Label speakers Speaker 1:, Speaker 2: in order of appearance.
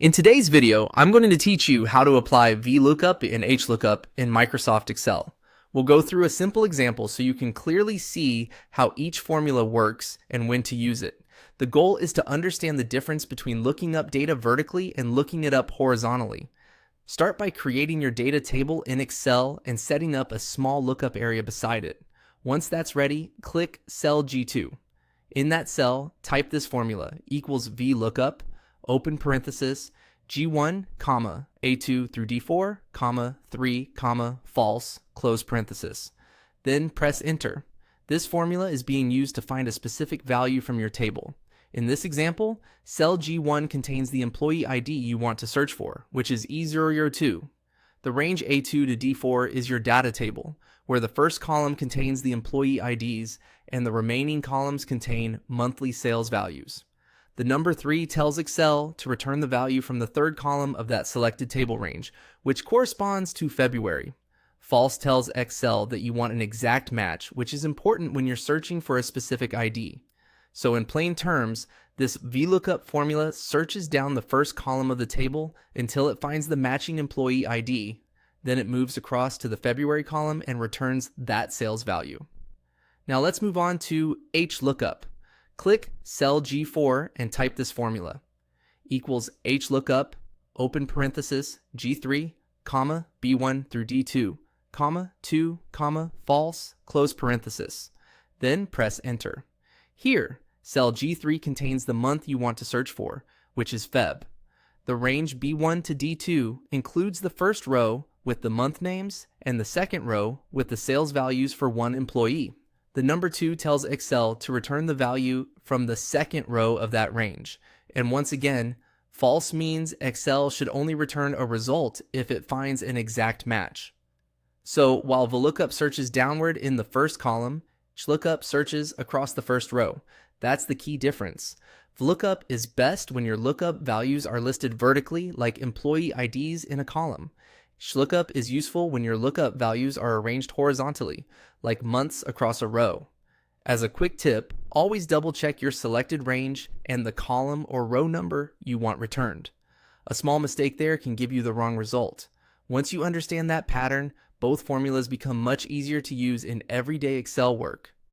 Speaker 1: In today's video, I'm going to teach you how to apply vlookup and hlookup in Microsoft Excel. We'll go through a simple example so you can clearly see how each formula works and when to use it. The goal is to understand the difference between looking up data vertically and looking it up horizontally. Start by creating your data table in Excel and setting up a small lookup area beside it. Once that's ready, click cell G2. In that cell, type this formula, equals vlookup, open parenthesis, G1, comma, A2 through D4, comma, 3, comma, false, close parenthesis. Then press enter. This formula is being used to find a specific value from your table. In this example, cell G1 contains the employee ID you want to search for, which is E002. The range A2 to D4 is your data table, where the first column contains the employee IDs and the remaining columns contain monthly sales values. The number 3 tells Excel to return the value from the third column of that selected table range, which corresponds to February. False tells Excel that you want an exact match, which is important when you're searching for a specific ID. So in plain terms, this vlookup formula searches down the first column of the table until it finds the matching employee ID. Then it moves across to the February column and returns that sales value. Now let's move on to hlookup. Click cell G4 and type this formula, equals hlookup, open parenthesis, G3, comma, B1 through D2, comma, 2, comma, false, close parenthesis. Then press enter. Here, cell G3 contains the month you want to search for, which is Feb. The range B1 to D2 includes the first row with the month names and the second row with the sales values for one employee. The number 2 tells Excel to return the value from the second row of that range. And once again, false means Excel should only return a result if it finds an exact match. So while vlookup searches downward in the first column, hlookup searches across the first row. That's the key difference. Vlookup is best when your lookup values are listed vertically, like employee IDs in a column. Hlookup is useful when your lookup values are arranged horizontally, like months across a row. As a quick tip, always double check your selected range and the column or row number you want returned. A small mistake there can give you the wrong result. Once you understand that pattern, both formulas become much easier to use in everyday Excel work.